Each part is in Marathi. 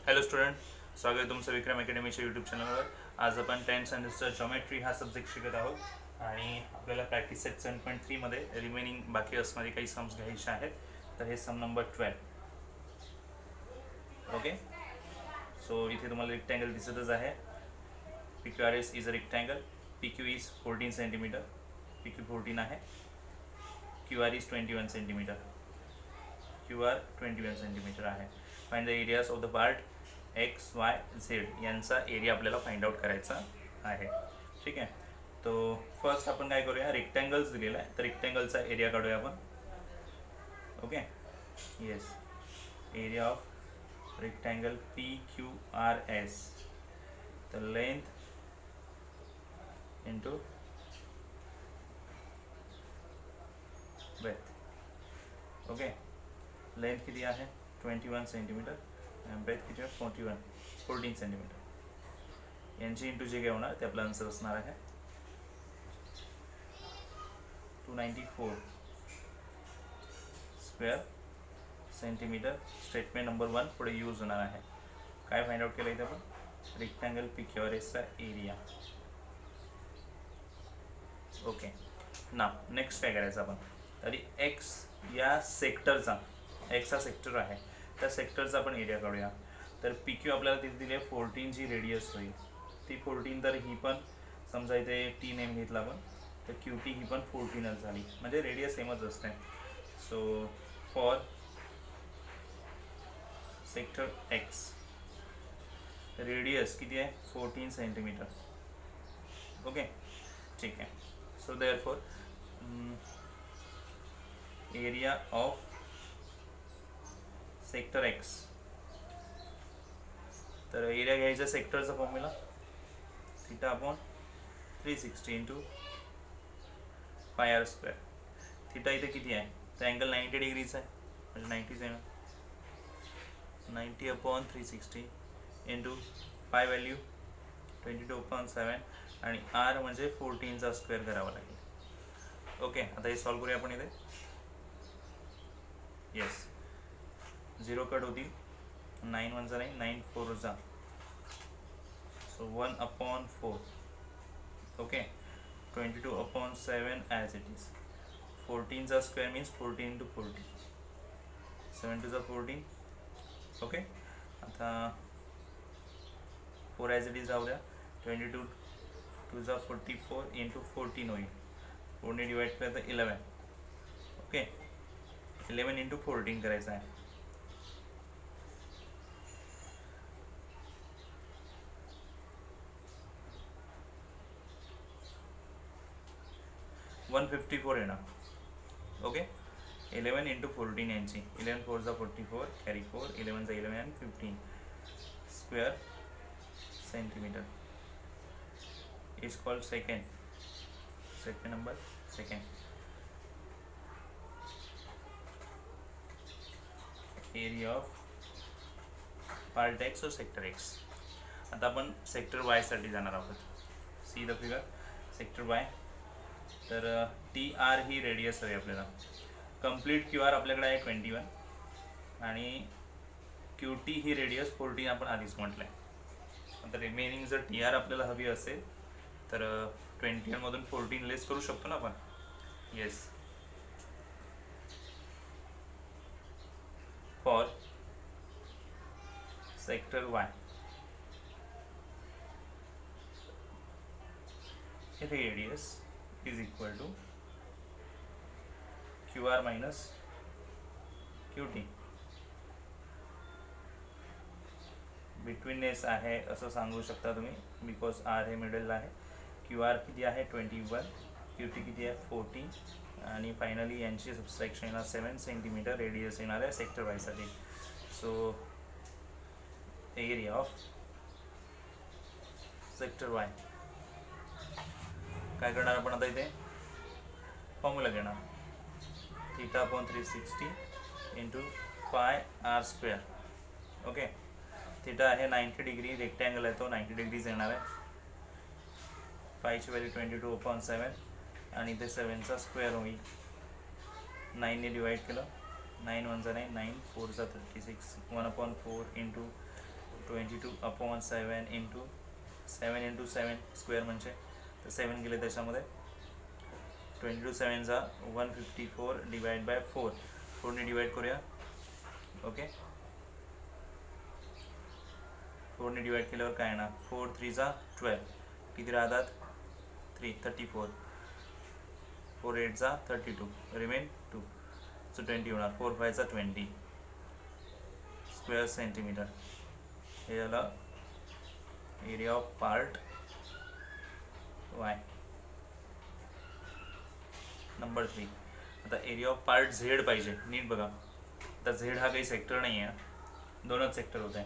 हॅलो स्टुडंट, स्वागत आहे तुमचं विक्रम अकॅडमीच्या यूट्यूब चॅनलवर. आज आपण 10th सेमिस्टर जॉमेट्री हा सब्जेक्ट शिकत आहोत आणि आपल्याला प्रॅक्टिस सेट 7.3मध्ये रिमेनिंग बाकी असणारे काही सम्स घ्यायचे आहेत. तर हे सम नंबर 12. ओके, सो इथे तुम्हाला रेक्टँगल दिसतच आहे. PQRS is a rectangle. PQ is 14 centimetre. PQ 14 आहे. QR is 21 centimetre. QR 21 centimetre आहे. Find the areas of the part X Y Z यांचा एरिया आपल्याला फाइंड आउट करायचा आहे. ठीक आहे, तो फर्स्ट आपण काय करूया, रेक्टँगल्स दिलेला आहे तर रेक्टँगलचा एरिया काढूया आपण. Okay, yes, area of rectangle PQRS, तर length into breadth. Okay, length किती आहे 21 सेंटीमीटर आणि ब्रेथ किती आहे 14 सेंटीमीटर. यांची इंटू जे काय होणार ते आपलं आन्सर असणार आहे 294 स्क्वेअर सेंटीमीटर. स्टेटमेंट नंबर 1 पुढे यूज होणार आहे. काय फाइंड आउट केलं इथे आपण, रेक्टँगल PQRSचा एरिया. ओके, ना नेक्स्ट काय करायचं आपण, तरी एक्स या सेक्टरचा, एक्स हा सेक्टर आहे त्या सेक्टरचा आपण एरिया काढूया. तर PQ आपल्याला तिथे दिली आहे 14 जी रेडियस होईल ती 14, तर ही पण समजा इथे T नेम घेतला आपण तर QT ही पण 14च झाली, म्हणजे रेडियस सेमच असते. So for sector X radius किती आहे 14 सेंटीमीटर. ओके, ठीक आहे. So therefore area of sector X, तर एरिया घ्यायचा सेक्टरचा formula theta upon 360 into pi r square. Theta इथे किती आहे, तर अँगल 90 डिग्रीचा आहे म्हणजे 90 अपॉन 360 इंटू पाय व्हॅल्यू 22/7 आणि आर म्हणजे 14चा स्क्वेअर करावा लागेल. ओके, आता हे सॉल्व करूया आपण इथे. येस, 0 कट होतील, 9 1 जा 9, 9 4 जा, so 1/4. Okay, 22/7 as it is. 14चा स्क्वेअर मीन्स 14 इंटू 14, 7 2 14. ओके, आता 4 ॲज इट इज राहू द्या. 22 2 44 इंटू 14 होईल. 4ने डिवाइड केलं तर 11. ओके, 11 इंटू 14 करायचं आहे. $154 येणार. ओके, 11 इंटू 14 यांची 11 4 जा 44 कॅरी 4, 11 जा 11 and 15 square centimetre is called second number second. Area of part x और सेक्टर एक्स. आता आपण सेक्टर वाय साठी जाणार आहोत. See the figure, sector Y, तर TR ही रेडियस हवी आपल्याला. कंप्लीट QR आपल्याकडे आहे 21 आणि QT ही रेडियस 14 आपण आधीच म्हटलं आहे. आता रिमेनिंग जर TR आपल्याला हवी असेल तर 21 मधून 14 लेस करू शकतो ना आपण. Yes, for sector Y radius is equal to QR minus QT. Betweenness आहे असं सांगू शकता तुम्ही, बिकॉज R हे मिडलला आहे. QR किती आहे 21, QT किती आहे 14 आणि फायनली यांची सबस्ट्रॅक्शन येणार 7 सेंटीमीटर रेडियस येणार आहे सेक्टर वायसाठी. So area of sector Y काय करणार आपण आता, इथे फॉर्म्युला घेणार theta upon 360 into pi r square. Okay, theta आहे 90 डिग्री, रेक्टँगल आहे तो 90 डिग्रीज येणार आहे. पायची व्हॅल्यू 22/7 आणि इथे 7चा स्क्वेअर होईल. 9ने डिवाइड केलं, 9 1 जा 9, 9 4 जा 36, 1/4 इंटू 22/7 इंटू 7 स्क्वेअर म्हणजे तर 7 गेले त्याच्यामध्ये 22 154 डिवाइड बाय 4 4ने डिवाइड करूया. ओके 4ने डिवाइड केल्यावर काय येणार 4 3 12 किती राहतात 34 4 8 32 रिमेन 2 सो 20 होणार 4 5 20 स्क्वेअर सेंटीमीटर. हे झालं area of part Y. Number 3 आता एरिया ऑफ पार्ट झेड पाहिजे. नीट बघा आता झेड हा काही सेक्टर नाही आहे, दोनच सेक्टर होत आहे,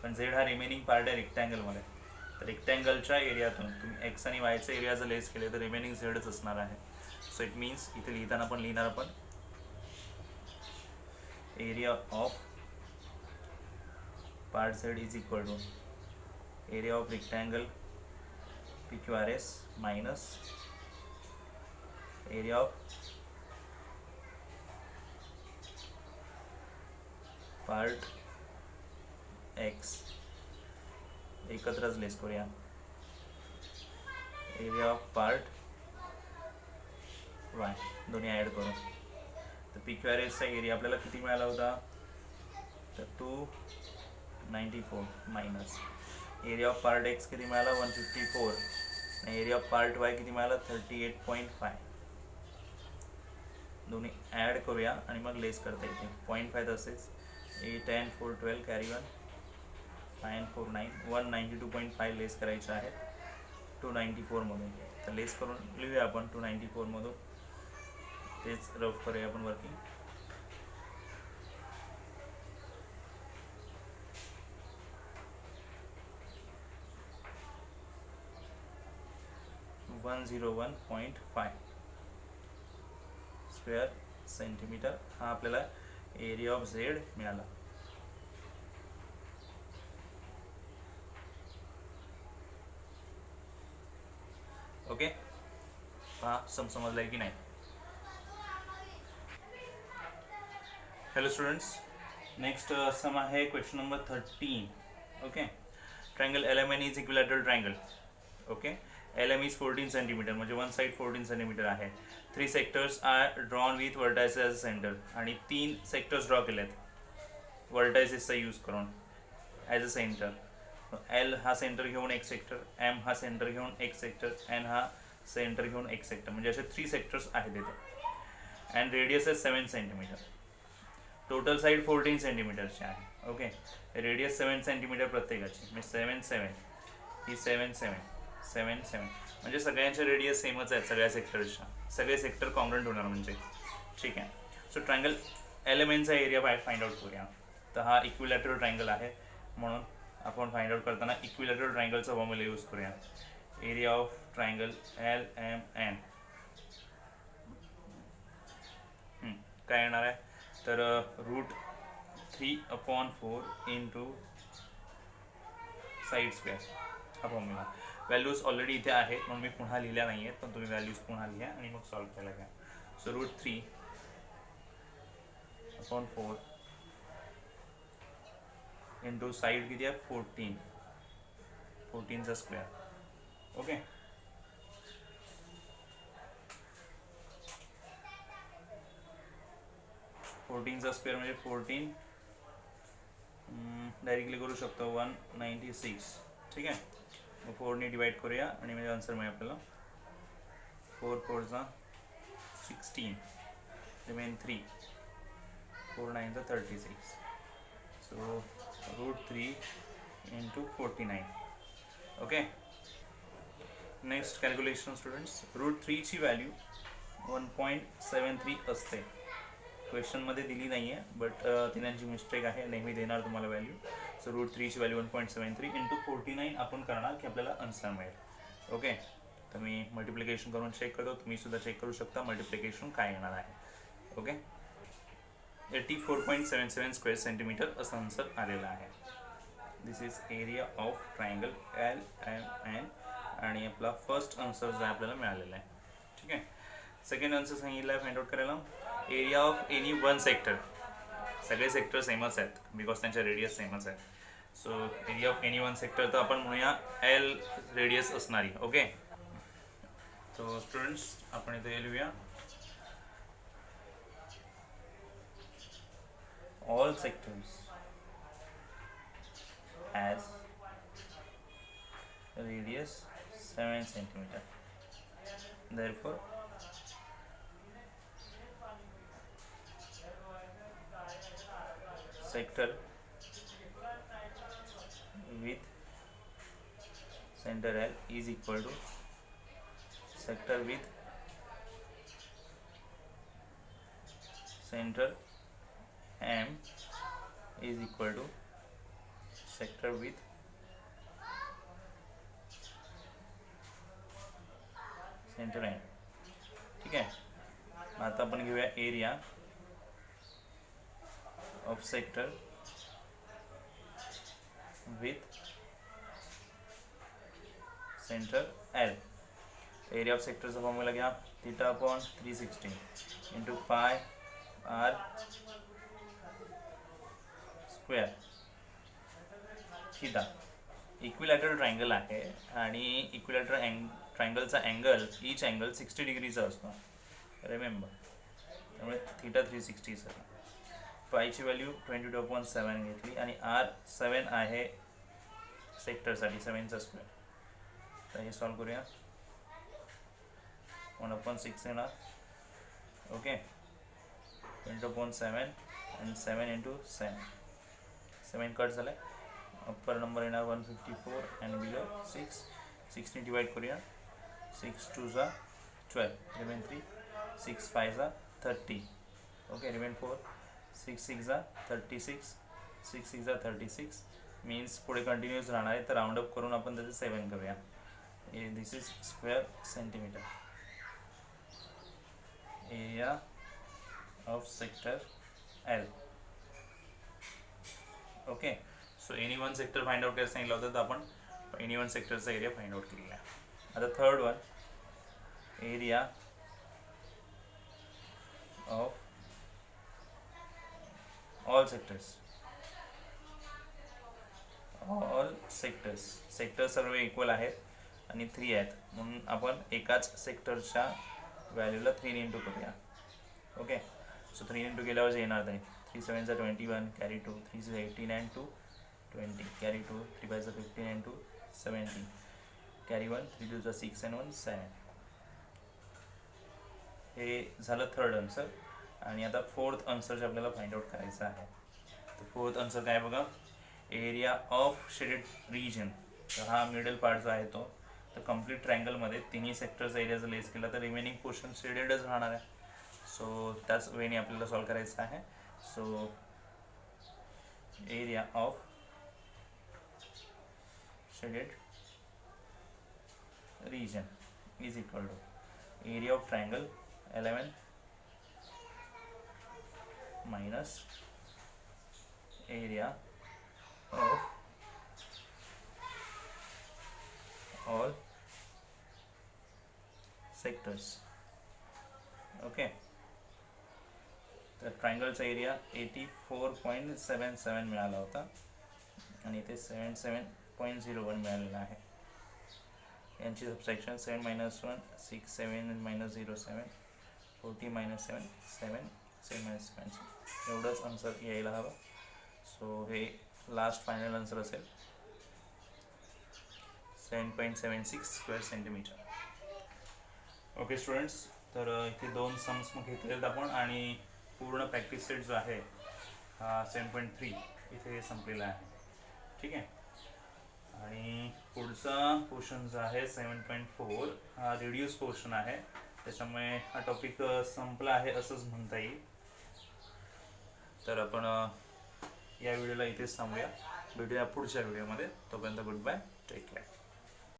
पण झेड हा रिमेनिंग पार्ट आहे रेक्टँगलमध्ये. तर रेक्टँगलच्या एरियातून तुम्ही एक्स आणि वायचे एरिया जर लेस केले तर रिमेनिंग झेडच असणार आहे. सो इट मीन्स इथे लिहिताना पण लिहिणार आपण area of part Z is equal to area of rectangle PQRS minus area of part X एकत्रच लेस करूया एरिया ऑफ पार्ट वाय दोन्ही ॲड करू. तर PQRSचा एरिया आपल्याला किती मिळाला होता तर 294 minus area of part x किती मिळाला 154 आणि एरिया ऑफ पार्ट वाय किती मिळाला 38.5. दोन्ही ॲड करूया आणि मग लेस करता येते 0.5 तसेच 8 and 4 12 कॅरी 1 5 and 4 9 192.5 लेस करायचे आहेत 294 मधून. तर लेस करून लिहूया आपण 294 मधून. तेच रफ करूया आपण वर्किंग. (101.5 स्क्वेअर सेंटीमीटर हा आपल्याला एरिया ऑफ झेड मिळाला. ओके हा समजलाय की नाही. हॅलो स्टुडंट्स, नेक्स्ट सम आहे question number 13. Okay triangle LMN is equilateral triangle. Okay LM is 14 centimetre म्हणजे वन साइड 14 सेंटीमीटर आहे. 3 sectors are drawn with vertices as a centre आणि 3 सेक्टर्स ड्रॉ केलेत वर्टायसेसचा यूज करून ॲज अ सेंटर. L हा सेंटर घेऊन एक सेक्टर, M हा सेंटर घेऊन एक सेक्टर, N हा सेंटर घेऊन एक सेक्टर म्हणजे असे 3 सेक्टर्स आहेत इथे. अँड रेडियस आहे 7 सेंटीमीटर. टोटल साईड 14 सेंटीमीटरची आहे. ओके रेडियस 7 सेंटीमीटर प्रत्येकाची म्हणजे 7 7 ही 7 7 7 7 म्हणजे सगळ्यांचे रेडियस सेमच आहेत सगळ्या सेक्टर्सच्या. सगळे सेक्टर कॉन्ग्रंट होणार म्हणजे ठीक आहे. सो ट्रायंगल LMNचा एरिया फाइंड आउट करूया. तर हा इक्विलॅटरल ट्रायंगल आहे म्हणून आपण फाइंड आउट करताना इक्विलॅटरल ट्रायंगलचा फॉर्म्युला यूज करूया. एरिया ऑफ ट्रायंगल LMN काय येणार आहे तर √3/4 इंटू साईड स्क्वेअर हा फॉर्म्युला. व्हॅल्यूज ऑलरेडी इथे आहेत म्हणून मी पुन्हा लिहिल्या नाही आहेत, पण तुम्ही व्हॅल्यूज पुन्हा लिहा आणि मग सॉल्व करायला घ्या. सो √3/4 इंटू साईड किती आहे 14चा स्क्वेअर. ओके 14चा स्क्वेअर म्हणजे 14 डायरेक्टली करू शकतो 196. ठीक आहे मग 4ने डिवाइड करूया आणि म्हणजे आन्सर मिळेल आपल्याला 4 4 16 remain 3 4 9 36. So √3 into 49. Okay next calculation students. √3ची व्हॅल्यू 1.73 असते. क्वेश्चनमध्ये दिली नाही आहे बट ती त्यांची मिस्टेक आहे, नेहमी देणार तुम्हाला व्हॅल्यू. सो √3ची व्हॅल्यू 1.73 इंटू 49 आपण करणार की आपल्याला आन्सर मिळेल. ओके तर मी मल्टिप्लिकेशन करून चेक करतो, तुम्ही सुद्धा चेक करू शकता मल्टिप्लिकेशन काय येणार आहे. ओके 84.77 स्क्वेअर सेंटीमीटर असं आन्सर आलेलं आहे. This is area of triangle LMN आणि आपला फर्स्ट आन्सर जो आहे आपल्याला मिळालेला आहे. ठीक आहे सेकंड आन्सर सांगितलं आहे फाइंड आउट करायला. Area of any one sector. सगळे सेक्टर सेमच आहेत बिकॉज त्यांच्या रेडियस सेमच आहे. So area of any one sector तर आपण म्हणूया एल रेडियस असणारी. ओके, सो स्टुडंट्स आपण इथे लिहूया all sectors has radius 7 centimeter. Therefore sector with center L is equal to sector with center M is equal to sector with center N. ठीक आहे, आता आपण घेऊया area of sector with centre L. Area of सेक्टरचा फॉर्म्युला घ्या, theta upon 360 into pi r square theta. Equilateral triangle आहे आणि इक्विलॅटरल ट्रायंगलचा अँगल ईच अँगल 60 डिग्रीचा असतो, रिमेंबर. त्यामुळे थीटा 360 सर. पायची व्हॅल्यू 22.7 घेतली आणि आर 7 आहे सेक्टरसाठी, 7चा स्क्वेअर. तर हे सॉल्व करूया. 1/6 येणार. ओके, 22.7 आणि 7 इंटू 7 कट झालं. अप्पर नंबर येणार 154 आणि बिलो 6. 6ने डिवाइड करूया. 6 2 जा 12, रिमेन 3. 6 5 जा 30. Okay, remain 4. 6 6 जा 36. 6 6 जा 36 मीन्स पुढे कंटिन्यूस राहणार आहे. तर राऊंड अप करून आपण त्याचे 7 करूया. This is square centimetre. Area of sector L. Okay, so any one sector find out करायला सांगितलं होतं, तर आपण एनी वन सेक्टरचा एरिया फाइंड आउट केलेला आहे. आता third one, area of all sectors. All sectors, sector सर्व इक्वल आहेत आणि 3 आहेत म्हणून आपण एकाच सेक्टरच्या व्हॅल्यूला 3 इंटू करूया. ओके, सो 3 इंटू केल्यावर येणार नाही. 3 7 जा 21 कॅरी 2, 3 6 18 and 2 20 कॅरी 2, 3 5 जा 15 and 2 17 कॅरी 1, 3 2 जा 6 and 1 7. हे झालं थर्ड आन्सर. आणि आता फोर्थ आन्सर जे आपल्याला फाइंड आउट करायचं आहे, तर फोर्थ आन्सर काय बघा, एरिया ऑफ शेडेड रिजन. तर हा मिडल पार्ट जो आहे तो, तर कम्प्लीट ट्रायंगलमध्ये तिन्ही सेक्टरचा एरिया जर लेस केला तर रिमेनिंग पोर्शन शेडेडच राहणार आहे. सो त्याच वेने आपल्याला सॉल्व करायचं आहे. So area of shaded region is equal to area of triangle 11 minus area of all sectors. Okay, तर ट्रायंगलचा एरिया 84.77 मिळाला होता आणि इथे 77.01 मिळालेला आहे. यांची सबसेक्शन 7 - 1 6 7 - 0 7 40 - 7 7 7 - 7 एवढंच आन्सर यायला हवं. सो हे लास्ट फायनल आन्सर असेल 7.76 स्क्वेअर सेंटीमीटर. ओके स्टुडंट्स, तर इथे 2 सम्स मग घेतलेत आपण आणि पूर्ण प्रॅक्टिस सेट जो आहे हा 7.3 इथे संपलेला आहे. ठीक आहे, आणि पुढचा पोर्शन जो आहे 7.4 हा रिड्यूस पोर्शन आहे, त्याच्यामुळे हा टॉपिक संपला आहे असंच म्हणता येईल. तर आपण या व्हिडिओला इथेच थांबूया. भेटूया पुढच्या व्हिडिओमध्ये. तोपर्यंत गुड बाय, टेक केअर.